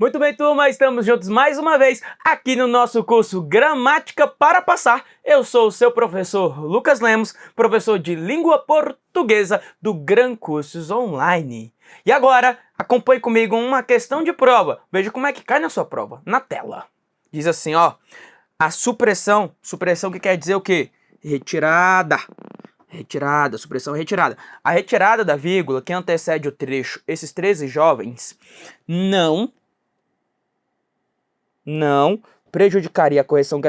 Muito bem, turma, estamos juntos mais uma vez aqui no nosso curso Gramática para Passar. Eu sou o seu professor Lucas Lemos, professor de Língua Portuguesa do Gran Cursos Online. E agora, acompanhe comigo uma questão de prova. Veja como é que cai na sua prova, na tela. Diz assim, ó, a supressão que quer dizer o quê? Retirada. Retirada, supressão retirada. A retirada da vírgula que antecede o trecho, esses 13 jovens, não prejudicaria a correção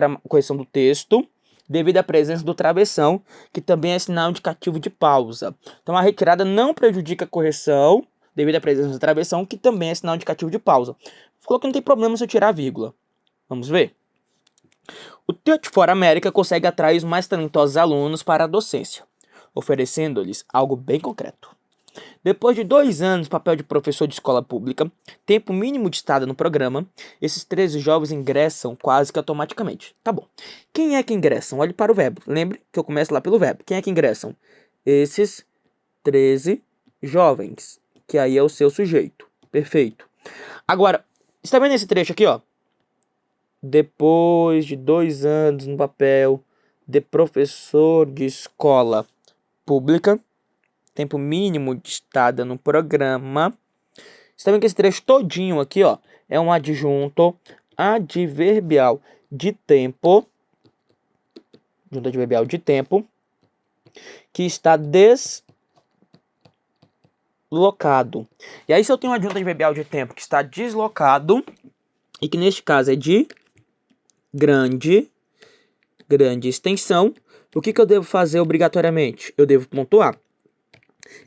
do texto devido à presença do travessão, que também é sinal indicativo de pausa. Então a retirada não prejudica a correção devido à presença do travessão, que também é sinal indicativo de pausa. Falou que não tem problema se eu tirar a vírgula. Vamos ver? O Teach for America consegue atrair os mais talentosos alunos para a docência, oferecendo-lhes algo bem concreto. Depois de 2 anos no papel de professor de escola pública, tempo mínimo de estada no programa, esses 13 jovens ingressam quase que automaticamente. Tá bom. Quem é que ingressam? Olhe para o verbo. Lembre que eu começo lá pelo verbo. Quem é que ingressam? Esses 13 jovens, que aí é o seu sujeito. Perfeito. Agora, está vendo esse trecho aqui, ó? Depois de 2 anos no papel de professor de escola pública, tempo mínimo de estada no programa. Você tá vendo que esse trecho todinho aqui, ó, é um adjunto adverbial de tempo, adjunto adverbial de tempo, que está deslocado. E aí, se eu tenho um adjunto adverbial de tempo que está deslocado, e que neste caso é de grande extensão, o que eu devo fazer obrigatoriamente? Eu devo pontuar.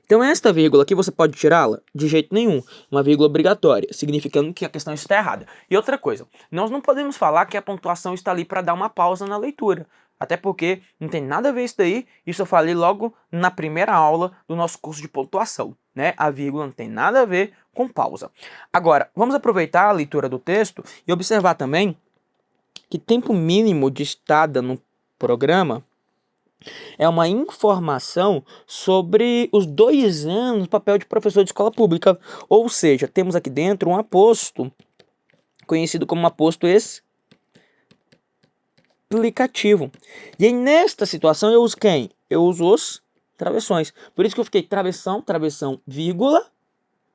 Então esta vírgula aqui você pode tirá-la? De jeito nenhum. Uma vírgula obrigatória, significando que a questão está errada. E outra coisa, nós não podemos falar que a pontuação está ali para dar uma pausa na leitura. Até porque não tem nada a ver isso daí, isso eu falei logo na primeira aula do nosso curso de pontuação, né? A vírgula não tem nada a ver com pausa. Agora, vamos aproveitar a leitura do texto e observar também que tempo mínimo de estada no programa é uma informação sobre os 2 anos do papel de professor de escola pública. Ou seja, temos aqui dentro um aposto, conhecido como aposto explicativo. E aí, nesta situação, eu uso quem? Eu uso os travessões. Por isso que eu fiquei travessão, vírgula,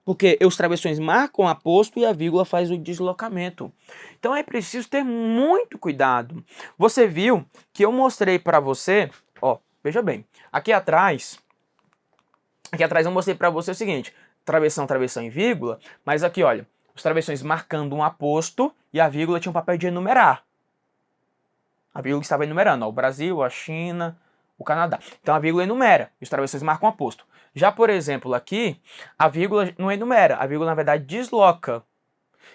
porque os travessões marcam aposto e a vírgula faz o deslocamento. Então é preciso ter muito cuidado. Você viu que eu mostrei para você, ó, veja bem, aqui atrás eu mostrei para você o seguinte, travessão e vírgula, mas aqui, olha, os travessões marcando um aposto e a vírgula tinha um papel de enumerar. A vírgula estava enumerando, ó, o Brasil, a China, o Canadá. Então a vírgula enumera e os travessões marcam um aposto. Já, por exemplo, aqui, a vírgula não enumera, a vírgula, na verdade, desloca.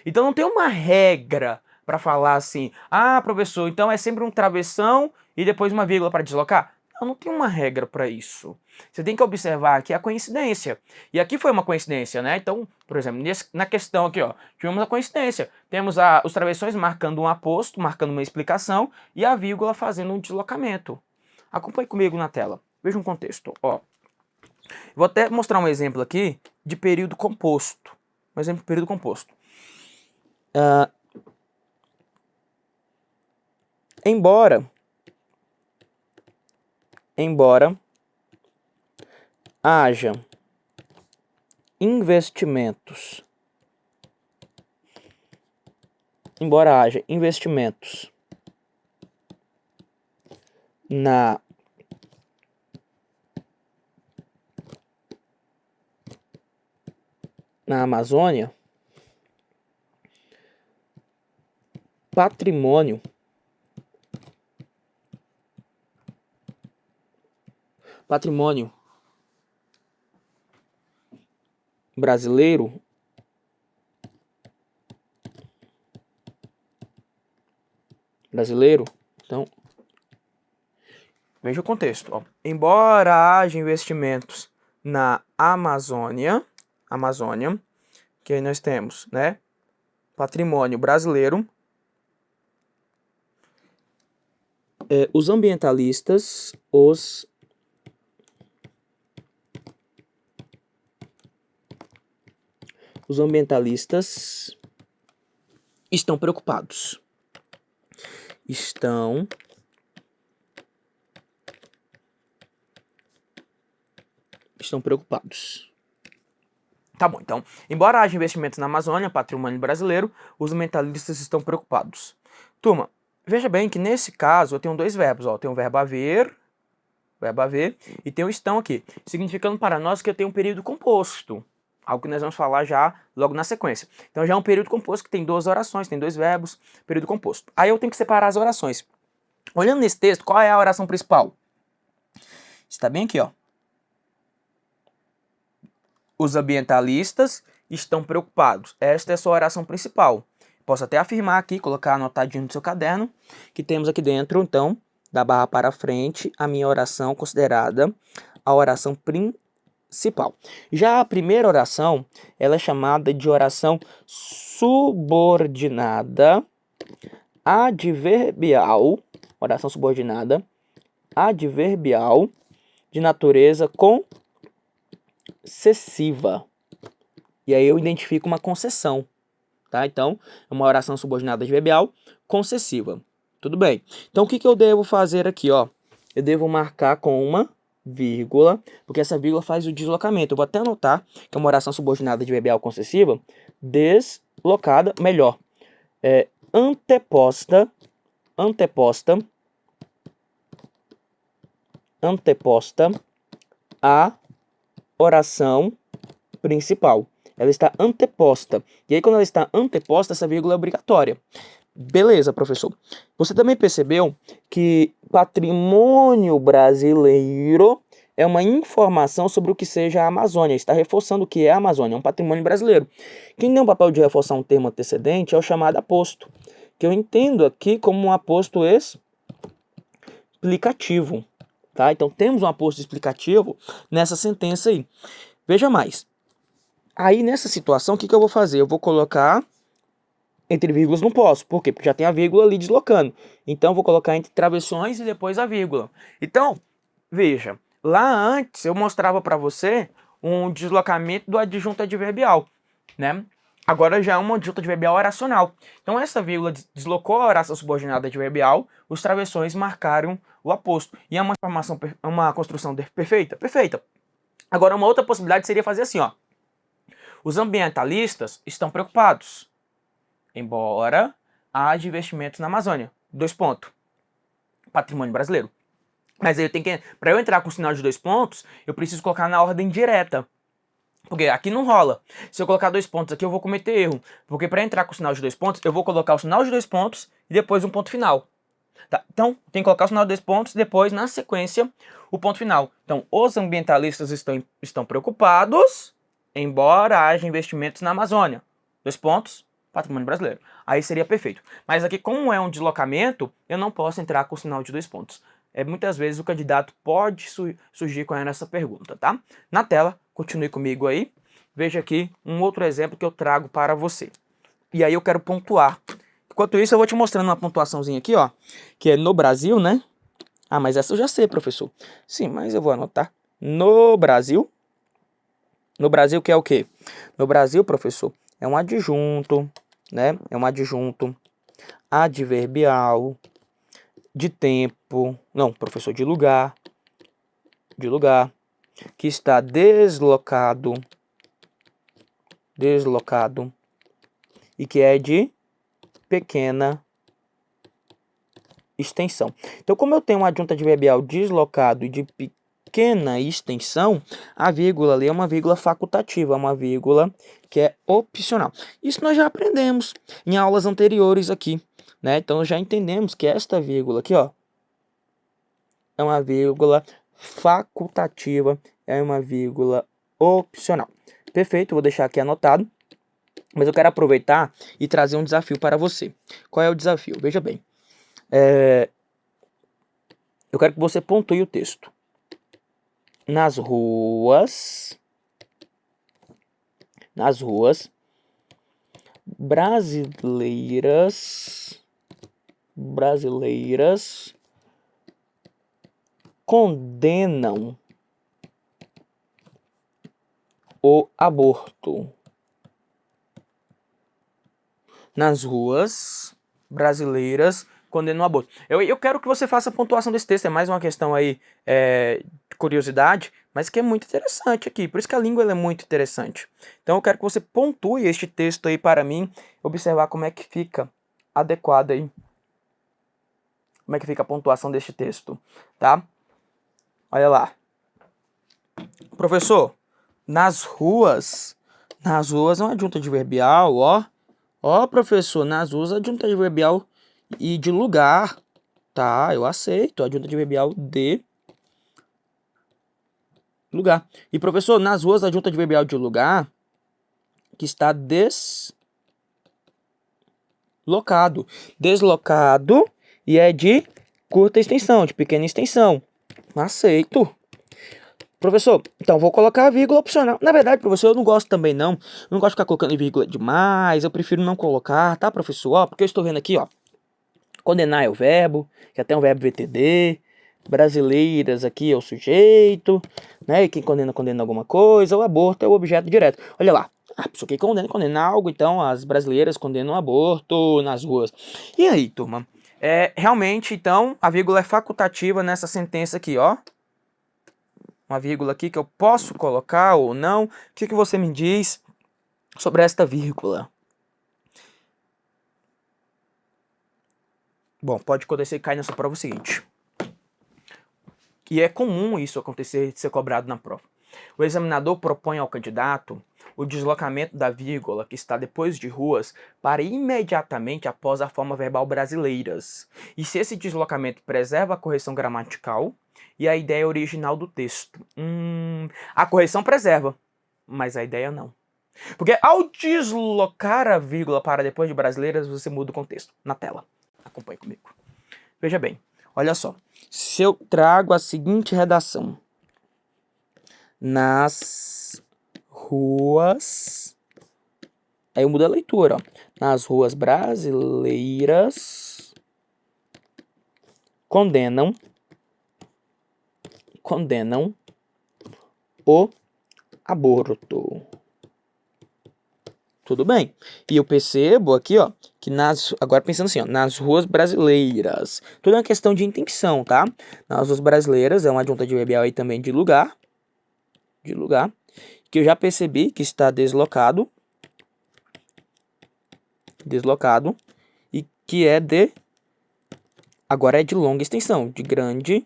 Então não tem uma regra para falar assim, ah, professor, então é sempre um travessão e depois uma vírgula para deslocar? Não tem uma regra para isso. Você tem que observar aqui a coincidência. E aqui foi uma coincidência, né? Então, por exemplo, na questão aqui, ó, tivemos a coincidência. Temos os travessões marcando um aposto, marcando uma explicação, e a vírgula fazendo um deslocamento. Acompanhe comigo na tela. Veja um contexto, ó. Vou até mostrar um exemplo aqui de período composto. Um exemplo de período composto. Embora haja investimentos na Amazônia, patrimônio brasileiro então, veja o contexto, ó. Embora haja investimentos na Amazônia, que aí nós temos, né, patrimônio brasileiro, os ambientalistas estão preocupados. Estão preocupados. Tá bom, então, embora haja investimentos na Amazônia, patrimônio brasileiro, os ambientalistas estão preocupados. Turma, veja bem que nesse caso eu tenho dois verbos, ó, eu tenho o verbo haver, e tem o estão aqui, significando para nós que eu tenho um período composto, algo que nós vamos falar já logo na sequência. Então já é um período composto que tem duas orações, tem dois verbos, período composto. Aí eu tenho que separar as orações. Olhando nesse texto, qual é a oração principal? Está bem aqui, ó. Os ambientalistas estão preocupados. Esta é a sua oração principal. Posso até afirmar aqui, colocar anotadinho no seu caderno, que temos aqui dentro, então, da barra para frente, a minha oração considerada a oração principal. Já a primeira oração, ela é chamada de oração subordinada adverbial, oração subordinada adverbial de natureza concessiva. E aí eu identifico uma concessão, tá? Então, é uma oração subordinada adverbial concessiva. Tudo bem. Então, o que eu devo fazer aqui, ó? Eu devo marcar com uma vírgula, porque essa vírgula faz o deslocamento. Eu vou até anotar que é uma oração subordinada adverbial concessiva deslocada, melhor, anteposta à oração principal. Ela está anteposta. E aí, quando ela está anteposta, essa vírgula é obrigatória. Beleza, professor. Você também percebeu que patrimônio brasileiro é uma informação sobre o que seja a Amazônia. Está reforçando o que é a Amazônia, é um patrimônio brasileiro. Quem tem o papel de reforçar um termo antecedente é o chamado aposto, que eu entendo aqui como um aposto explicativo. Tá? Então, temos um aposto explicativo nessa sentença aí. Veja mais. Aí, nessa situação, o que eu vou fazer? Eu vou colocar entre vírgulas, não posso. Por quê? Porque já tem a vírgula ali deslocando. Então, eu vou colocar entre travessões e depois a vírgula. Então, veja. Lá antes, eu mostrava para você um deslocamento do adjunto adverbial, né? Agora já é uma adjunto adverbial oracional. Então, essa vírgula deslocou a oração subordinada adverbial, os travessões marcaram o aposto. E é uma informação, uma construção perfeita? Perfeita. Agora, uma outra possibilidade seria fazer assim, ó. Os ambientalistas estão preocupados, embora haja investimentos na Amazônia. 2 pontos. Patrimônio brasileiro. Mas aí eu tenho que, para eu entrar com o sinal de 2 pontos, eu preciso colocar na ordem direta. Porque aqui não rola. Se eu colocar 2 pontos aqui, eu vou cometer erro. Porque para entrar com o sinal de 2 pontos, eu vou colocar o sinal de 2 pontos e depois um ponto final. Tá? Então, tem que colocar o sinal de 2 pontos e depois, na sequência, o ponto final. Então, os ambientalistas estão preocupados, embora haja investimentos na Amazônia. 2 pontos, patrimônio brasileiro. Aí seria perfeito. Mas aqui, como é um deslocamento, eu não posso entrar com o sinal de 2 pontos. Muitas vezes o candidato pode surgir com essa pergunta, tá? Na tela, continue comigo aí. Veja aqui um outro exemplo que eu trago para você. E aí eu quero pontuar. Enquanto isso, eu vou te mostrando uma pontuaçãozinha aqui, ó. Que é no Brasil, né? Ah, mas essa eu já sei, professor. Sim, mas eu vou anotar. No Brasil. No Brasil, que é o quê? No Brasil, professor, é um adjunto, né? É um adjunto adverbial de tempo. Não, professor, de lugar. De lugar. Que está deslocado. Deslocado. E que é de pequena extensão. Então, como eu tenho um adjunto adverbial deslocado e de pequena extensão, a vírgula ali é uma vírgula facultativa, uma vírgula que é opcional. Isso nós já aprendemos em aulas anteriores aqui, né? Então, já entendemos que esta vírgula aqui, ó, é uma vírgula facultativa, é uma vírgula opcional. Perfeito, vou deixar aqui anotado. Mas eu quero aproveitar e trazer um desafio para você. Qual é o desafio? Veja bem. Eu quero que você pontue o texto. Nas ruas brasileiras condenam o aborto. nas ruas brasileiras condenam o aborto. Eu quero que você faça a pontuação desse texto, é mais uma questão aí de curiosidade, mas que é muito interessante aqui, por isso que a língua ela é muito interessante. Então eu quero que você pontue este texto aí para mim, observar como é que fica adequado aí, como é que fica a pontuação deste texto, tá? Olha lá. Professor, nas ruas é uma adjunta adverbial, ó. Ó, professor, nas ruas é adjunta adverbial e de lugar. Tá, eu aceito. Adjunta adverbial de lugar. E, professor, nas ruas, adjunta adverbial de lugar que está deslocado. Deslocado e é de curta extensão, de pequena extensão. Aceito. Professor, então vou colocar a vírgula opcional. Na verdade, professor, eu não gosto também não. Eu não gosto de ficar colocando vírgula demais. Eu prefiro não colocar, tá, professor? Ó, porque eu estou vendo aqui, ó. Condenar é o verbo, que até é um verbo VTD. Brasileiras aqui é o sujeito, né? E quem condena, condena alguma coisa. O aborto é o objeto direto. Olha lá. A pessoa que condena algo, então as brasileiras condenam o aborto nas ruas. E aí, turma? Realmente, então, a vírgula é facultativa nessa sentença aqui, ó. Uma vírgula aqui que eu posso colocar ou não. O que você me diz sobre esta vírgula? Bom, pode acontecer que cai nessa prova o seguinte. E é comum isso acontecer de ser cobrado na prova. O examinador propõe ao candidato o deslocamento da vírgula que está depois de ruas para imediatamente após a forma verbal brasileiras. E se esse deslocamento preserva a correção gramatical e a ideia original do texto. A correção preserva, mas a ideia não. Porque ao deslocar a vírgula para depois de brasileiras, você muda o contexto na tela. Acompanhe comigo. Veja bem, olha só. Se eu trago a seguinte redação. Nas ruas... Aí eu mudo a leitura, ó. Nas ruas brasileiras condenam o aborto. Tudo bem. E eu percebo aqui, ó, que agora pensando assim, ó, nas ruas brasileiras. Tudo é uma questão de intenção, tá? Nas ruas brasileiras é uma adjunta adverbial aí também de lugar. Que eu já percebi que está deslocado. E que é agora é de longa extensão, de grande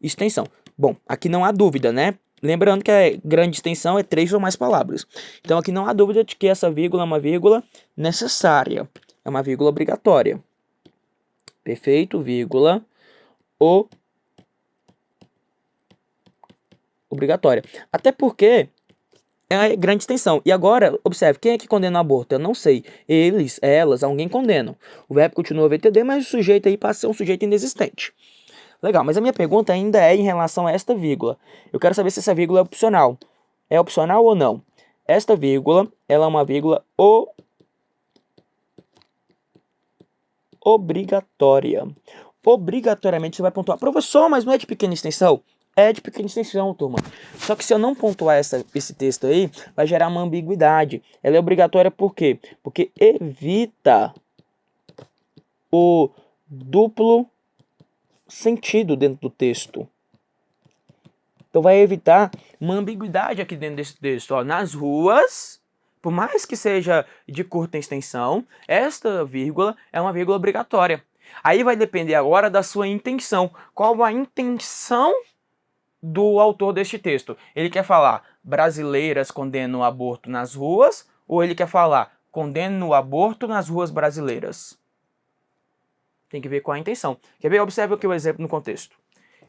extensão. Bom, aqui não há dúvida, né? Lembrando que a grande extensão é 3 ou mais palavras. Então aqui não há dúvida de que essa vírgula é uma vírgula necessária. É uma vírgula obrigatória. Perfeito, vírgula obrigatória. Até porque é grande extensão. E agora, observe, quem é que condena o aborto? Eu não sei. Eles, elas, alguém condena. O verbo continua VTD, mas o sujeito aí passa a ser um sujeito inexistente. Legal, mas a minha pergunta ainda é em relação a esta vírgula. Eu quero saber se essa vírgula é opcional. É opcional ou não? Esta vírgula, ela é uma vírgula obrigatória. Obrigatoriamente você vai pontuar. Professor, mas não é de pequena extensão? É de pequena extensão, turma. Só que se eu não pontuar esse texto aí, vai gerar uma ambiguidade. Ela é obrigatória por quê? Porque evita o duplo sentido dentro do texto. Então vai evitar uma ambiguidade aqui dentro desse texto. Ó, nas ruas, por mais que seja de curta extensão, esta vírgula é uma vírgula obrigatória. Aí vai depender agora da sua intenção. Qual a intenção do autor deste texto? Ele quer falar brasileiras condenam o aborto nas ruas, ou ele quer falar condenam o aborto nas ruas brasileiras? Tem que ver qual a intenção. Quer ver? Observe aqui o exemplo no contexto.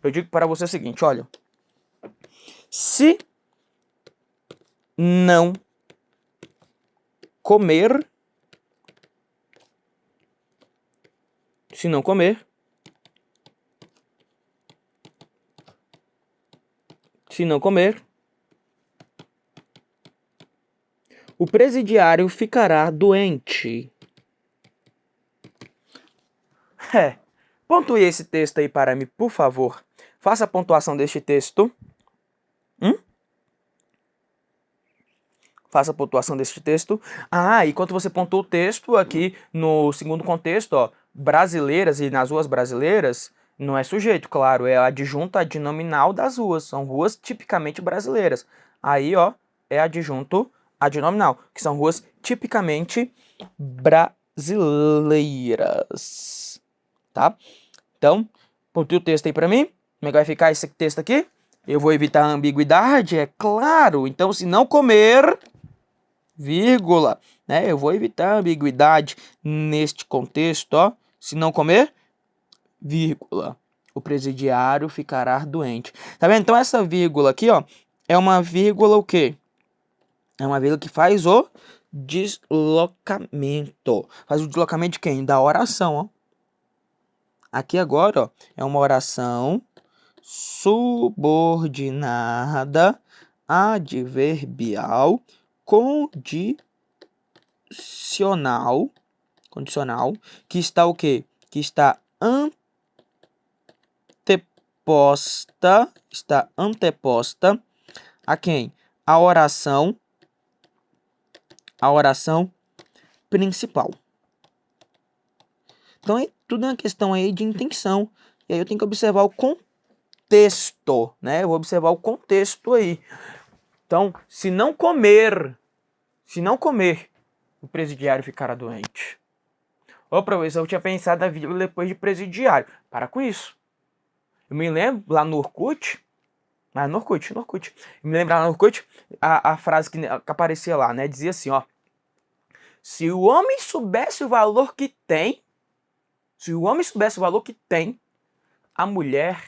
Eu digo para você o seguinte, olha. Se não comer, o presidiário ficará doente. Pontue esse texto aí para mim, por favor. Faça a pontuação deste texto. Faça a pontuação deste texto. Ah, e quando você pontua o texto aqui no segundo contexto, ó, brasileiras e nas ruas brasileiras, não é sujeito, claro, é adjunto adnominal das ruas, são ruas tipicamente brasileiras. Aí, ó, é adjunto adnominal, que são ruas tipicamente brasileiras, tá? Então, pontue o texto aí pra mim. Como é que vai ficar esse texto aqui? Eu vou evitar a ambiguidade, é claro. Então, se não comer, vírgula, né? Eu vou evitar a ambiguidade neste contexto, ó. Se não comer, vírgula. O presidiário ficará doente. Tá vendo? Então, essa vírgula aqui, ó, é uma vírgula o quê? É uma vírgula que faz o deslocamento. Faz o deslocamento de quem? Da oração, ó. Aqui agora, ó, é uma oração subordinada adverbial condicional, que está o quê? Que está anteposta a quem? A oração principal. Então, tudo é uma questão aí de intenção. E aí eu tenho que observar o contexto, né? Eu vou observar o contexto aí. Então, se não comer, o presidiário ficará doente. Ô, professor, eu tinha pensado a vírgula depois de presidiário. Para com isso. Eu me lembro lá no Orkut, Eu me lembro lá no Orkut, a frase que aparecia lá, né? Dizia assim, ó. Se o homem soubesse o valor que tem, a mulher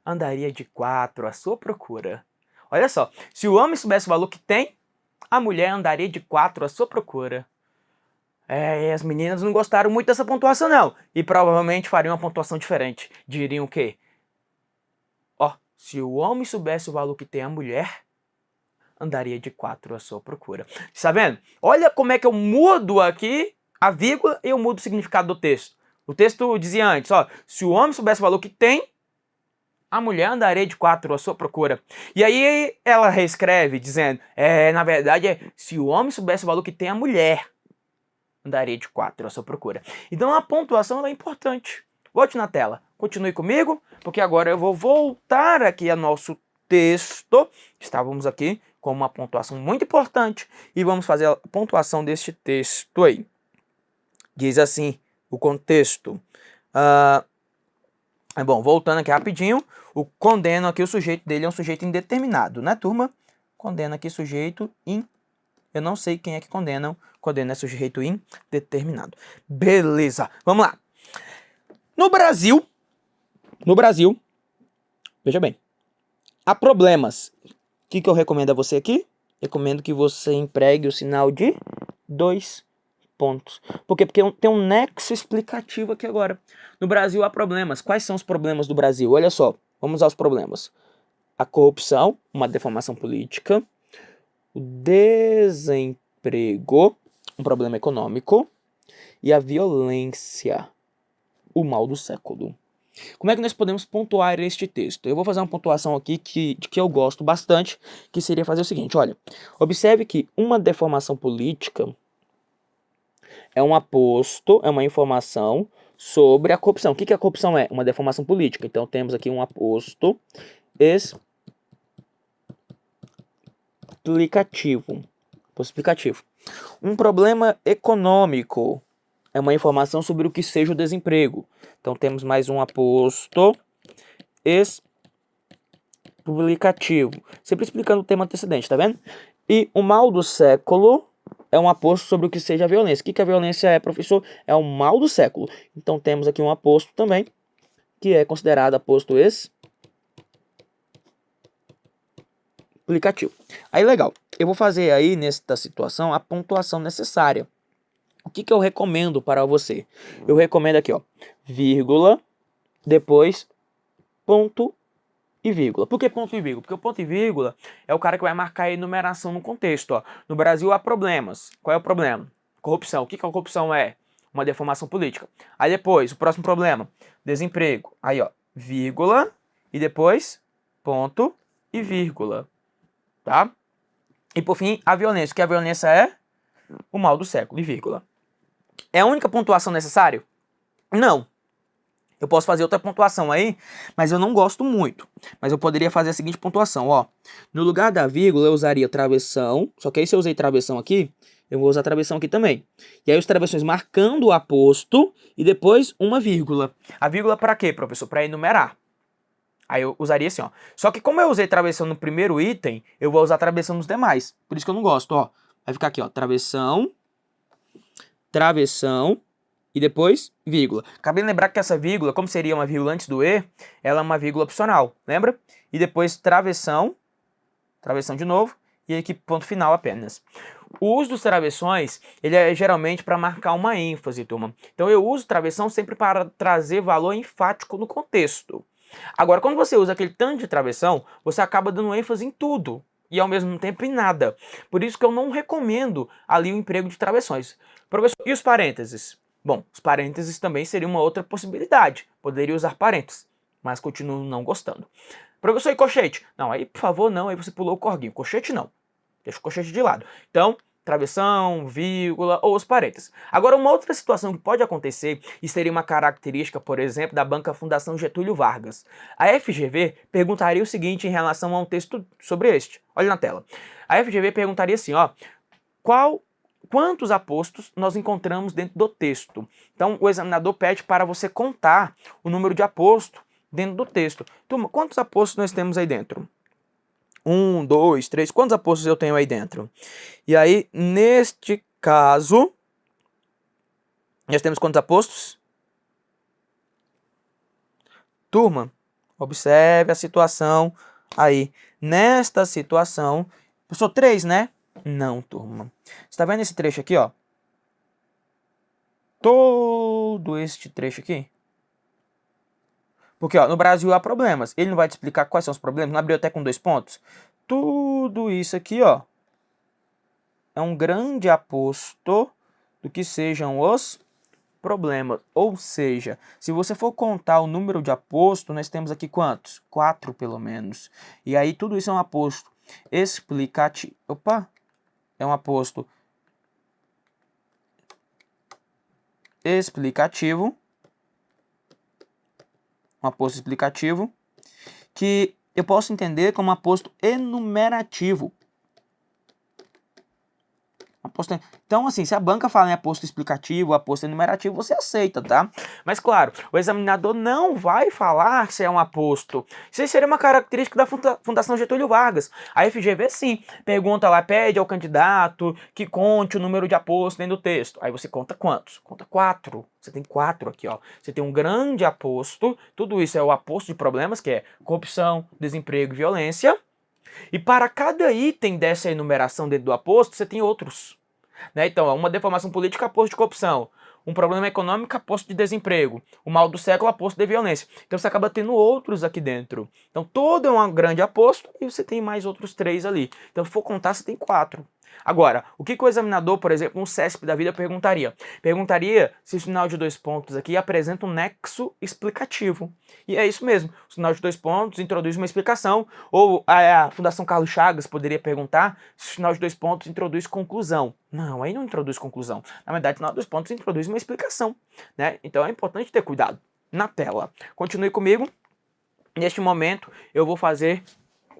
andaria de 4 à sua procura. Olha só, se o homem soubesse o valor que tem, a mulher andaria de 4 à sua procura. E as meninas não gostaram muito dessa pontuação, não. E provavelmente fariam uma pontuação diferente. Diriam o quê? Ó, se o homem soubesse o valor que tem a mulher, andaria de 4 à sua procura. Está vendo? Olha como é que eu mudo aqui a vírgula e eu mudo o significado do texto. O texto dizia antes, ó, se o homem soubesse o valor que tem, a mulher andaria de 4 à sua procura. E aí ela reescreve dizendo, na verdade, se o homem soubesse o valor que tem a mulher, andaria de 4 à sua procura. Então a pontuação é importante. Volte na tela, continue comigo, porque agora eu vou voltar aqui ao nosso texto. Estávamos aqui com uma pontuação muito importante e vamos fazer a pontuação deste texto aí. Diz assim, o contexto. Bom, voltando aqui rapidinho, o condeno aqui, o sujeito dele é um sujeito indeterminado, né, turma? Condena aqui sujeito eu não sei quem é que condena é sujeito indeterminado. Beleza, vamos lá. No Brasil, veja bem, há problemas. O que eu recomendo a você aqui? Recomendo que você empregue o sinal de 2 pontos. Por quê? Porque tem um nexo explicativo aqui agora. No Brasil há problemas. Quais são os problemas do Brasil? Olha só, vamos aos problemas. A corrupção, uma deformação política, o desemprego, um problema econômico, e a violência, o mal do século. Como é que nós podemos pontuar este texto? Eu vou fazer uma pontuação aqui que eu gosto bastante, que seria fazer o seguinte, olha, observe que uma deformação política é um aposto, é uma informação sobre a corrupção. O que a corrupção é? Uma deformação política. Então temos aqui um aposto explicativo. Um problema econômico é uma informação sobre o que seja o desemprego. Então temos mais um aposto explicativo. Sempre explicando o tema antecedente, tá vendo? E o mal do século é um aposto sobre o que seja a violência. O que a violência é, professor? É o mal do século. Então temos aqui um aposto também, que é considerado aposto explicativo. Aí legal, eu vou fazer aí nesta situação a pontuação necessária. O que eu recomendo para você? Eu recomendo aqui, ó, vírgula, depois ponto e vírgula. Por que ponto e vírgula? Porque o ponto e vírgula é o cara que vai marcar a enumeração no contexto. Ó. No Brasil há problemas. Qual é o problema? Corrupção. O que a corrupção é? Uma deformação política. Aí depois, o próximo problema, desemprego. Aí, ó, vírgula e depois ponto e vírgula. Tá? E por fim, a violência. O que a violência é? O mal do século, e vírgula. É a única pontuação necessária? Não. Eu posso fazer outra pontuação aí, mas eu não gosto muito. Mas eu poderia fazer a seguinte pontuação, ó. No lugar da vírgula eu usaria travessão, só que aí se eu usei travessão aqui, eu vou usar travessão aqui também. E aí os travessões marcando o aposto e depois uma vírgula. A vírgula para quê, professor? Para enumerar. Aí eu usaria assim, ó. Só que como eu usei travessão no primeiro item, eu vou usar travessão nos demais. Por isso que eu não gosto, ó. Vai ficar aqui, ó. Travessão, travessão e depois vírgula. Acabei de lembrar que essa vírgula, como seria uma vírgula antes do E, ela é uma vírgula opcional, lembra? E depois travessão, travessão de novo, e aqui ponto final apenas. O uso dos travessões, ele é geralmente para marcar uma ênfase, turma. Então eu uso travessão sempre para trazer valor enfático no contexto. Agora, quando você usa aquele tanto de travessão, você acaba dando ênfase em tudo e ao mesmo tempo em nada. Por isso que eu não recomendo ali o emprego de travessões. Professor, e os parênteses? Bom, os parênteses também seria uma outra possibilidade. Poderia usar parênteses, mas continuo não gostando. Professor, e colchete? Não, aí por favor não, aí você pulou o corguinho. Colchete não. Deixa o colchete de lado. Então, travessão, vírgula ou os parênteses. Agora, uma outra situação que pode acontecer, e seria uma característica, por exemplo, da Banca Fundação Getúlio Vargas. A FGV perguntaria o seguinte em relação a um texto sobre este. Olha na tela. A FGV perguntaria assim, ó, quantos apostos nós encontramos dentro do texto? Então, o examinador pede para você contar o número de aposto dentro do texto. Turma, quantos apostos nós temos aí dentro? 1, 2, 3, quantos apostos eu tenho aí dentro? E aí, neste caso, nós temos quantos apostos? Turma, observe a situação aí. Nesta situação, professor, 3, né? Não, turma. Você está vendo esse trecho aqui, ó? Todo este trecho aqui. Porque, ó, no Brasil há problemas. Ele não vai te explicar quais são os problemas. Não abriu até com 2 pontos? Tudo isso aqui, ó, é um grande aposto do que sejam os problemas. Ou seja, se você for contar o número de aposto, nós temos aqui quantos? 4 pelo menos. E aí tudo isso é um aposto explicativo. Opa! É um aposto explicativo. Um aposto explicativo que eu posso entender como um aposto enumerativo. Então, assim, se a banca fala em aposto explicativo, aposto enumerativo, você aceita, tá? Mas, claro, o examinador não vai falar se é um aposto. Isso aí seria uma característica da Fundação Getúlio Vargas. A FGV, sim, pergunta lá, pede ao candidato que conte o número de aposto dentro do texto. Aí você conta quantos? Conta 4. Você tem 4 aqui, ó. Você tem um grande aposto, tudo isso é o aposto de problemas, que é corrupção, desemprego e violência. E para cada item dessa enumeração dentro do aposto, você tem outros. Né? Então, uma deformação política, aposto de corrupção. Um problema econômico, aposto de desemprego. O mal do século, aposto de violência. Então, você acaba tendo outros aqui dentro. Então, todo é um grande aposto e você tem mais outros 3 ali. Então, se for contar, você tem 4. Agora, o que o examinador, por exemplo, um CESP da vida perguntaria? Perguntaria se o sinal de 2 pontos aqui apresenta um nexo explicativo. E é isso mesmo, o sinal de 2 pontos introduz uma explicação, ou a Fundação Carlos Chagas poderia perguntar se o sinal de 2 pontos introduz conclusão. Não, aí não introduz conclusão. Na verdade, o sinal de 2 pontos introduz uma explicação, né? Então é importante ter cuidado. Na tela. Continue comigo. Neste momento, eu vou fazer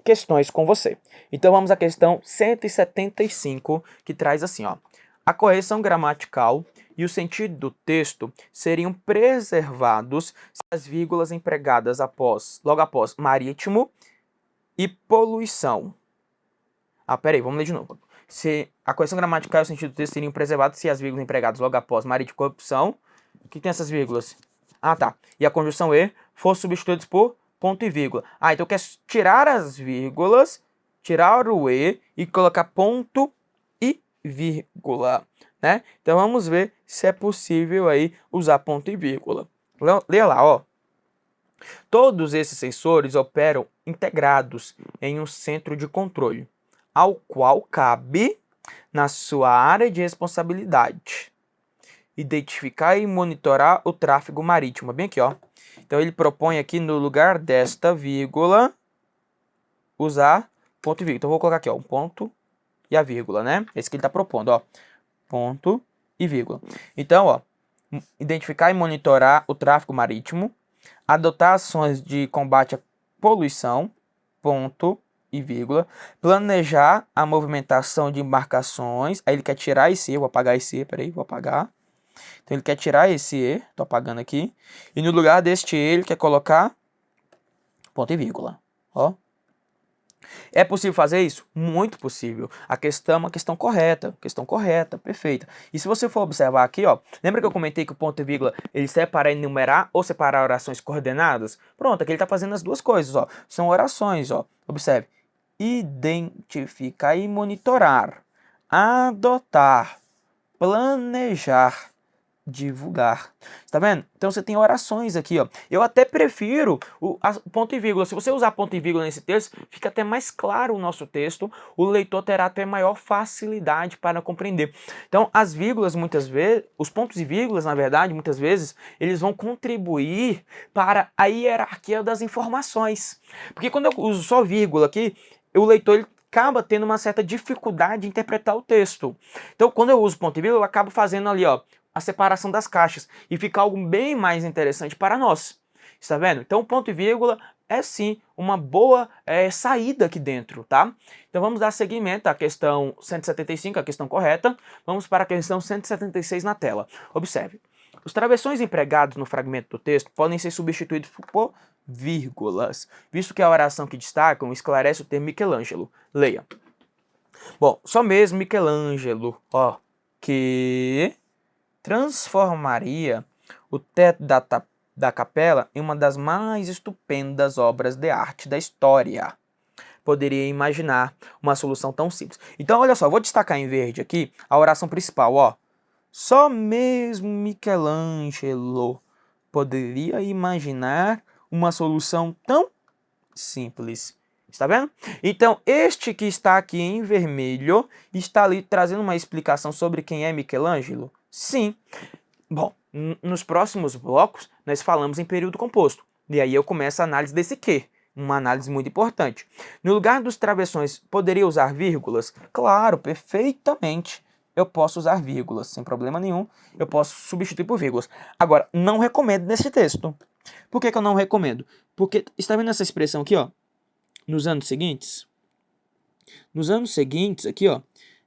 questões com você. Então vamos à questão 175, que traz assim, ó. A correção gramatical e o sentido do texto seriam preservados se as vírgulas empregadas logo após marítimo e poluição. Peraí, vamos ler de novo. Se a correção gramatical e o sentido do texto seriam preservados se as vírgulas empregadas logo após marítimo e corrupção. O que tem essas vírgulas? Tá. E a conjunção e fossem substituídos por ponto e vírgula. Então quer tirar as vírgulas, tirar o e e colocar ponto e vírgula, né? Então vamos ver se é possível aí usar ponto e vírgula. Leia lá, ó. Todos esses sensores operam integrados em um centro de controle, ao qual cabe, na sua área de responsabilidade, identificar e monitorar o tráfego marítimo. Bem aqui, ó. Então, ele propõe aqui, no lugar desta vírgula, usar ponto e vírgula. Então, vou colocar aqui, ó, um ponto e a vírgula, né? Esse que ele está propondo, ó. Ponto e vírgula. Então, ó, identificar e monitorar o tráfego marítimo, adotar ações de combate à poluição, ponto e vírgula, planejar a movimentação de embarcações, aí ele quer tirar esse E, vou apagar esse E, peraí, vou apagar. Então ele quer tirar esse E, tô apagando aqui, e no lugar deste E ele quer colocar ponto e vírgula, ó. É possível fazer isso? Muito possível. A questão é uma questão correta, perfeita. E se você for observar aqui, ó, lembra que eu comentei que o ponto e vírgula ele serve para enumerar ou separar orações coordenadas? Pronto, aqui ele está fazendo as duas coisas, ó. São orações, ó. Observe. Identificar e monitorar, adotar, planejar, divulgar. Está vendo? Então você tem orações aqui, ó. Eu até prefiro o ponto e vírgula. Se você usar ponto e vírgula nesse texto, fica até mais claro o nosso texto. O leitor terá até maior facilidade para compreender. Então, as vírgulas, muitas vezes, os pontos e vírgulas, na verdade, muitas vezes, eles vão contribuir para a hierarquia das informações. Porque quando eu uso só vírgula aqui, o leitor ele acaba tendo uma certa dificuldade de interpretar o texto. Então, quando eu uso ponto e vírgula, eu acabo fazendo ali, ó, a separação das caixas e fica algo bem mais interessante para nós. Está vendo? Então, ponto e vírgula é sim uma boa saída aqui dentro, tá? Então vamos dar seguimento à questão 175, a questão correta. Vamos para a questão 176 na tela. Observe. Os travessões empregados no fragmento do texto podem ser substituídos por vírgulas, visto que a oração que destacam esclarece o termo Michelangelo. Leia. Bom, só mesmo Michelangelo, ó, que transformaria o teto da capela em uma das mais estupendas obras de arte da história. Poderia imaginar uma solução tão simples. Então, olha só, vou destacar em verde aqui a oração principal, ó. Só mesmo Michelangelo poderia imaginar uma solução tão simples. Está vendo? Então, este que está aqui em vermelho está ali trazendo uma explicação sobre quem é Michelangelo? Sim. Bom, nos próximos blocos nós falamos em período composto. E aí eu começo a análise desse que, uma análise muito importante. No lugar dos travessões, poderia usar vírgulas? Claro, perfeitamente. Eu posso usar vírgulas, sem problema nenhum. Eu posso substituir por vírgulas. Agora, não recomendo nesse texto. Por que eu não recomendo? Porque, está vendo essa expressão aqui, ó? Nos anos seguintes? Nos anos seguintes, aqui, ó,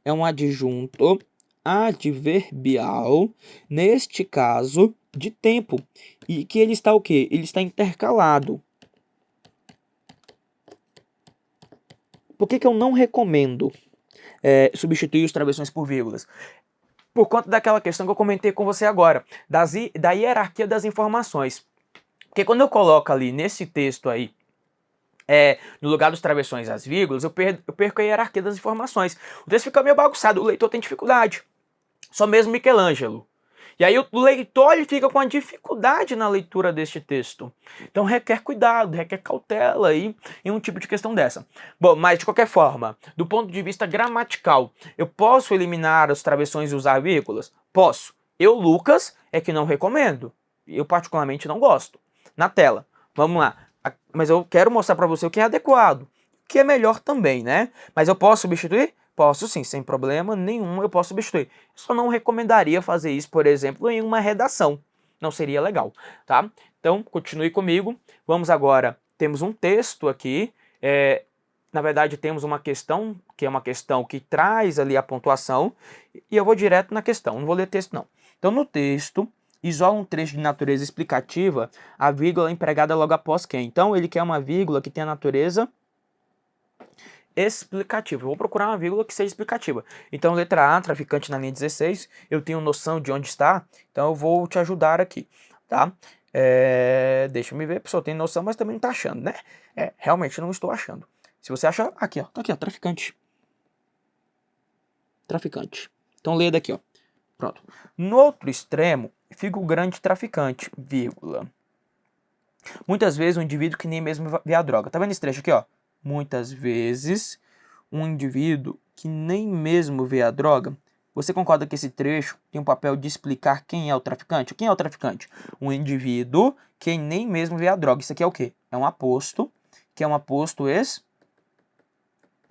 é um adjunto adverbial, neste caso, de tempo. E que ele está o quê? Ele está intercalado. Por que eu não recomendo substituir os travessões por vírgulas? Por conta daquela questão que eu comentei com você agora, da hierarquia das informações. Porque quando eu coloco ali nesse texto aí, no lugar dos travessões as vírgulas, eu perco a hierarquia das informações. O texto fica meio bagunçado, o leitor tem dificuldade. Só mesmo Michelangelo. E aí o leitor ele fica com a dificuldade na leitura deste texto. Então requer cuidado, requer cautela aí em um tipo de questão dessa. Bom, mas de qualquer forma, do ponto de vista gramatical, eu posso eliminar as travessões e usar vírgulas? Posso. Eu, Lucas, é que não recomendo. Eu particularmente não gosto. Na tela, vamos lá. Mas eu quero mostrar para você o que é adequado, o que é melhor também, né? Mas eu posso substituir? Posso sim, sem problema nenhum eu posso substituir. Eu só não recomendaria fazer isso, por exemplo, em uma redação. Não seria legal, tá? Então, continue comigo. Vamos agora, temos um texto aqui. Na verdade, temos uma questão, que é uma questão que traz ali a pontuação. E eu vou direto na questão, não vou ler texto não. Então, no texto, isola um trecho de natureza explicativa, a vírgula empregada logo após quem. Então, ele quer uma vírgula que tenha natureza explicativa. Eu vou procurar uma vírgula que seja explicativa. Então, letra A, traficante na linha 16, eu tenho noção de onde está, então eu vou te ajudar aqui, tá? Deixa eu me ver, a pessoa tem noção, mas também não tá achando, né? Realmente não estou achando. Se você acha, aqui ó, tá aqui ó, traficante. Traficante. Então leia daqui ó, pronto. No outro extremo, fica o grande traficante, vírgula. Muitas vezes um indivíduo que nem mesmo vê a droga. Tá vendo esse trecho aqui ó? Muitas vezes, um indivíduo que nem mesmo vê a droga. Você concorda que esse trecho tem um papel de explicar quem é o traficante? Quem é o traficante? Um indivíduo que nem mesmo vê a droga. Isso aqui é o quê? É um aposto, que é um aposto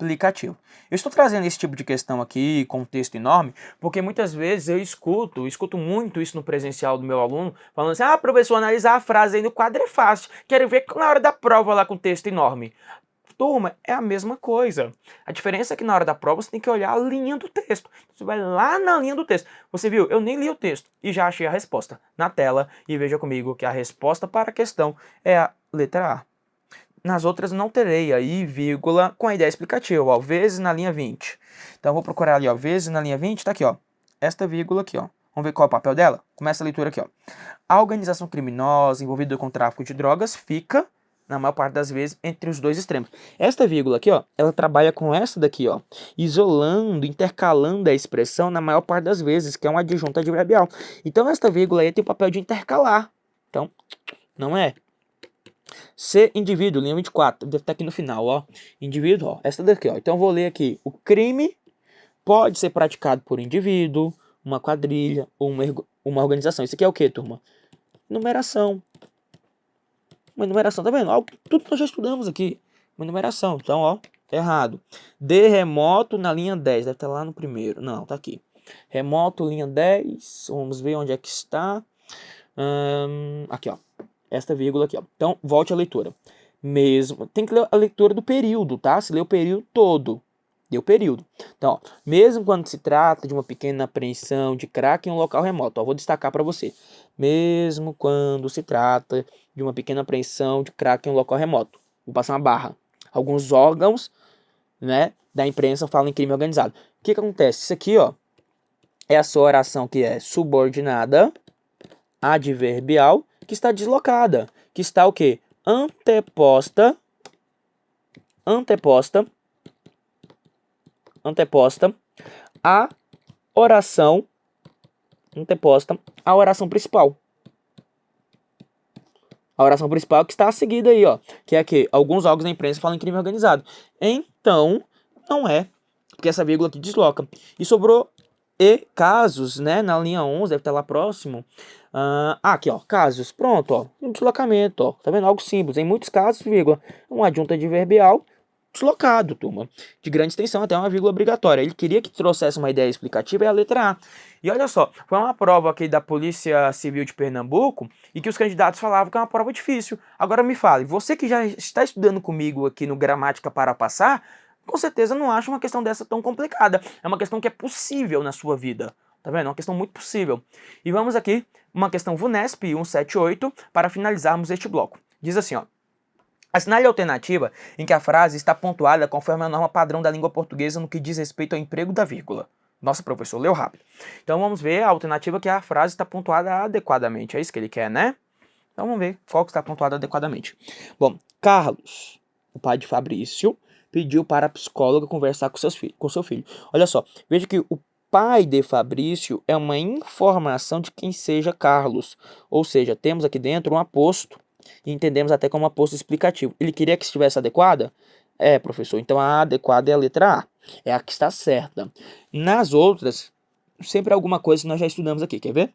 explicativo. Eu estou trazendo esse tipo de questão aqui com um texto enorme, porque muitas vezes eu escuto muito isso no presencial do meu aluno, falando assim, professor, analisar a frase aí no quadro é fácil, quero ver na hora da prova lá com texto enorme. Turma, é a mesma coisa. A diferença é que na hora da prova você tem que olhar a linha do texto. Você vai lá na linha do texto. Você viu? Eu nem li o texto e já achei a resposta na tela. E veja comigo que a resposta para a questão é a letra A. Nas outras não terei aí vírgula com a ideia explicativa, ó, vezes na linha 20. Então eu vou procurar ali, ó, vezes na linha 20, tá aqui, ó. Esta vírgula aqui, ó. Vamos ver qual é o papel dela? Começa a leitura aqui, ó. A organização criminosa envolvida com o tráfico de drogas fica, na maior parte das vezes, entre os dois extremos. Esta vírgula aqui, ó, ela trabalha com essa daqui, ó, isolando, intercalando a expressão na maior parte das vezes, que é uma adjunta adverbial. Então esta vírgula aí tem o papel de intercalar. Então, não é. C, indivíduo, linha 24, deve estar aqui no final, ó. Indivíduo, ó, essa daqui, ó. Então eu vou ler aqui. O crime pode ser praticado por indivíduo, uma quadrilha ou uma organização. Isso aqui é o que, turma? Numeração. Uma enumeração, tá vendo? Tudo que nós já estudamos aqui. Uma enumeração. Então, ó, errado. D, remoto, na linha 10. Deve estar lá no primeiro. Não, tá aqui. Remoto, linha 10. Vamos ver onde é que está. Aqui, ó. Esta vírgula aqui, ó. Então, volte à leitura. Mesmo. Tem que ler a leitura do período, tá? Se lê o período todo. Deu período. Então, ó, mesmo quando se trata de uma pequena apreensão de crack em um local remoto, ó, vou destacar para você. Mesmo quando se trata de uma pequena apreensão de crack em um local remoto. Vou passar uma barra. Alguns órgãos, né, da imprensa falam em crime organizado. O que acontece? Isso aqui, ó, é a sua oração que é subordinada, adverbial, que está deslocada. Que está o quê? Anteposta a oração principal. A oração principal que está a seguida aí, ó, que é que alguns órgãos da imprensa falam em crime organizado. Então, não é, porque essa vírgula aqui desloca. E sobrou e casos, né, na linha 11, deve estar lá próximo. Aqui, ó, casos, pronto, ó, um deslocamento, ó, tá vendo? Algo simples, em muitos casos, vírgula, uma adjunta adverbial deslocado, turma, de grande extensão, até uma vírgula obrigatória. Ele queria que trouxesse uma ideia explicativa, é a letra A. E olha só, foi uma prova aqui da Polícia Civil de Pernambuco e que os candidatos falavam que é uma prova difícil. Agora me fale, você que já está estudando comigo aqui no Gramática para Passar, com certeza não acha uma questão dessa tão complicada. É uma questão que é possível na sua vida. Tá vendo? É uma questão muito possível. E vamos aqui, uma questão VUNESP 178, para finalizarmos este bloco. Diz assim, ó. Assinale a alternativa em que a frase está pontuada conforme a norma padrão da língua portuguesa no que diz respeito ao emprego da vírgula. Nossa, professor, leu rápido. Então vamos ver a alternativa que a frase está pontuada adequadamente. É isso que ele quer, né? Então vamos ver qual que está pontuada adequadamente. Bom, Carlos, o pai de Fabrício, pediu para a psicóloga conversar com seu filho. Olha só, veja que o pai de Fabrício é uma informação de quem seja Carlos. Ou seja, temos aqui dentro um aposto. E entendemos até como aposto explicativo. Ele queria que estivesse adequada? É, professor. Então a adequada é a letra A. É a que está certa. Nas outras, sempre alguma coisa que nós já estudamos aqui. Quer ver?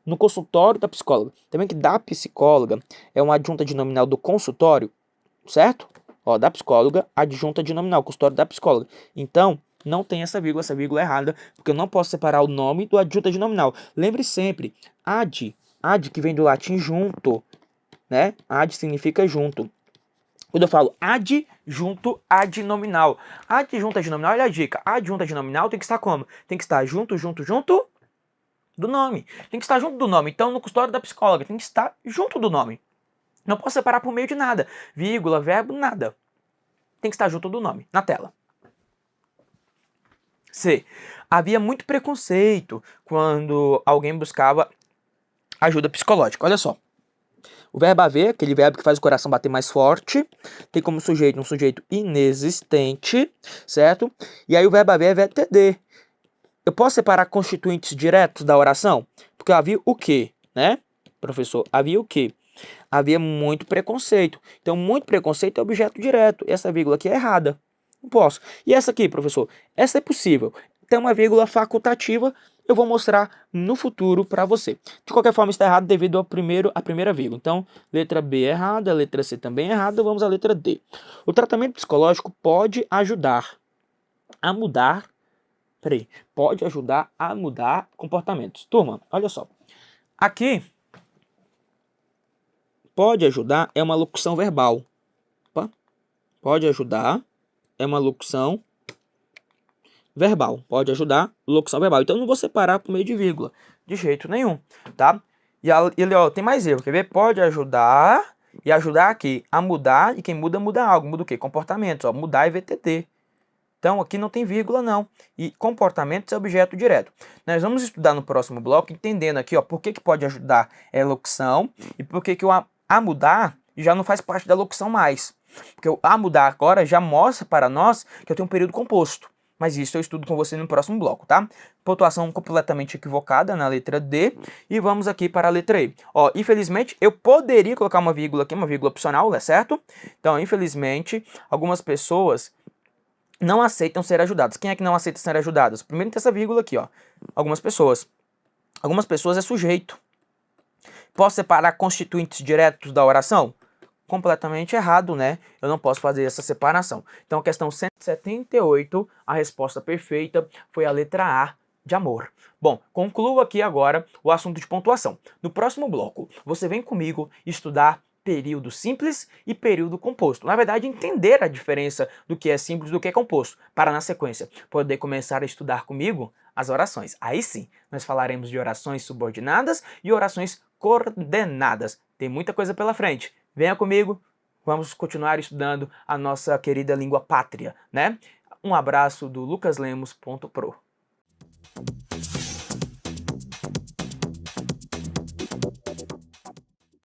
No consultório da psicóloga. Também que da psicóloga é uma adjunta de nominal do consultório, certo? Ó, da psicóloga, adjunta de nominal, consultório da psicóloga. Então, não tem essa vírgula é errada, porque eu não posso separar o nome do adjunta de nominal. Lembre sempre, ad que vem do latim junto, né? Ad significa junto. Quando eu falo adjunto adnominal. Adjunto adnominal, olha a dica. Adjunto adnominal tem que estar como? Tem que estar junto do nome. Tem que estar junto do nome. Então, no consultório da psicóloga, tem que estar junto do nome. Não posso separar por meio de nada. Vírgula, verbo, nada. Tem que estar junto do nome, na tela. C. Havia muito preconceito quando alguém buscava ajuda psicológica. Olha só. O verbo haver, aquele verbo que faz o coração bater mais forte, tem como sujeito um sujeito inexistente, certo? E aí o verbo haver é verbo TD. Eu posso separar constituintes diretos da oração? Porque havia o quê, né? Professor, havia o quê? Havia muito preconceito. Então, muito preconceito é objeto direto. Essa vírgula aqui é errada. Não posso. E essa aqui, professor? Essa é possível. Tem uma vírgula facultativa. Eu vou mostrar no futuro para você. De qualquer forma, está errado devido à primeira vírgula. Então, letra B é errada, letra C também é errada. Vamos à letra D. O tratamento psicológico pode ajudar. a mudar. Peraí, pode ajudar a mudar comportamentos. Turma, olha só. Aqui, pode ajudar é uma locução verbal. Opa. Pode ajudar é uma locução verbal. Pode ajudar, locução verbal. Então, eu não vou separar por meio de vírgula, de jeito nenhum, tá? E ele, ó, tem mais erro, quer ver? Pode ajudar e ajudar aqui a mudar, e quem muda, muda algo. Muda o quê? Comportamentos, ó, mudar é VTT. Então, aqui não tem vírgula, não. E comportamentos é objeto direto. Nós vamos estudar no próximo bloco, entendendo aqui, ó, por que pode ajudar é locução e por que o a mudar já não faz parte da locução mais. Porque o a mudar agora já mostra para nós que eu tenho um período composto. Mas isso eu estudo com você no próximo bloco, tá? Pontuação completamente equivocada na letra D. E vamos aqui para a letra E. Ó, infelizmente, eu poderia colocar uma vírgula aqui, uma vírgula opcional, né, certo? Então, infelizmente, algumas pessoas não aceitam ser ajudadas. Quem é que não aceita ser ajudadas? Primeiro tem essa vírgula aqui, ó. Algumas pessoas. Algumas pessoas é sujeito. Posso separar constituintes diretos da oração? Completamente errado, né? Eu não posso fazer essa separação. Então, a questão 178, a resposta perfeita foi a letra A, de amor. Bom, concluo aqui agora o assunto de pontuação. No próximo bloco, você vem comigo estudar período simples e período composto. Na verdade, entender a diferença do que é simples e do que é composto, para na sequência poder começar a estudar comigo as orações. Aí sim, nós falaremos de orações subordinadas e orações coordenadas. Tem muita coisa pela frente. Venha comigo, vamos continuar estudando a nossa querida língua pátria, né? Um abraço do lucaslemos.pro.